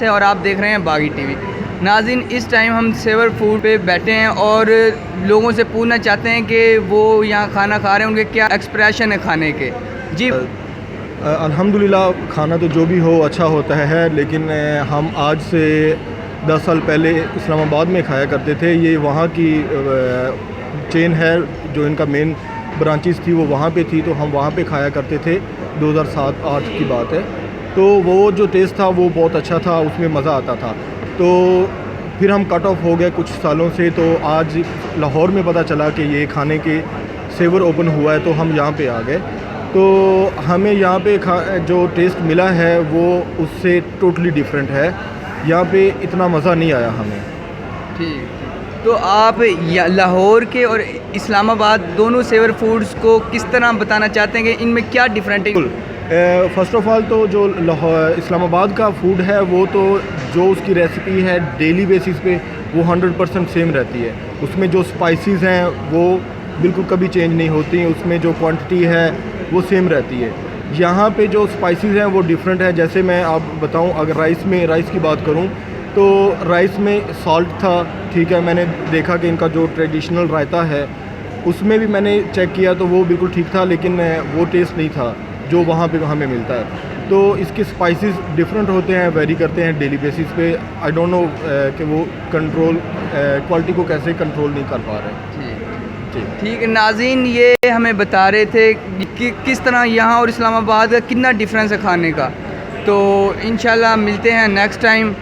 है और आप देख रहे हैं बागी टीवी। नाज़रीन, इस टाइम हम सेवर फूड पे बैठे हैं और लोगों से पूछना चाहते हैं कि वो यहाँ खाना खा रहे हैं, उनके क्या एक्सप्रेशन है खाने के। जी अल्हम्दुलिल्लाह, खाना तो जो भी हो अच्छा होता है, लेकिन हम आज से 10 साल पहले इस्लामाबाद में खाया करते थे। ये वहाँ की चेन है, जो इनका मेन ब्रांचेस थी वो वहाँ पे थी, तो हम वहाँ पे खाया करते थे। 2007-8 की बात है। तो वो जो टेस्ट था वो बहुत अच्छा था, उसमें मज़ा आता था। तो फिर हम कट ऑफ हो गए कुछ सालों से, तो आज लाहौर में पता चला कि ये खाने के सेवर ओपन हुआ है, तो हम यहाँ पे आ गए। तो हमें यहाँ पे जो टेस्ट मिला है वो उससे टोटली डिफरेंट है। यहाँ पे इतना मज़ा नहीं आया हमें। ठीक, तो आप लाहौर के और इस्लामाबाद दोनों सेवर फूड्स को किस तरह बताना चाहते हैं कि इनमें क्या डिफरेंट है? फ़र्स्ट ऑफ़ ऑल तो जो इस्लामाबाद का फ़ूड है वो तो जो उसकी रेसिपी है डेली बेसिस पे वो 100% सेम रहती है। उसमें जो स्पाइसेस हैं वो बिल्कुल कभी चेंज नहीं होती, उसमें जो क्वांटिटी है वो सेम रहती है। यहाँ पे जो स्पाइसेस हैं वो डिफरेंट है। जैसे मैं आप बताऊँ, अगर राइस की बात करूँ तो राइस में सॉल्ट था, ठीक है। मैंने देखा कि इनका जो ट्रेडिशनल रायता है उसमें भी मैंने चेक किया तो वो बिल्कुल ठीक था, लेकिन वो टेस्ट नहीं था जो वहाँ पे हमें मिलता है। तो इसके स्पाइसेस डिफरेंट होते हैं, वेरी करते हैं डेली बेसिस पे। आई डोंट नो कि वो कंट्रोल क्वालिटी को कैसे कंट्रोल नहीं कर पा रहे। ठीक है नाज़रीन, ये हमें बता रहे थे कि किस तरह यहाँ और इस्लामाबाद का कितना डिफरेंस है खाने का। तो इंशाल्लाह मिलते हैं नेक्स्ट टाइम।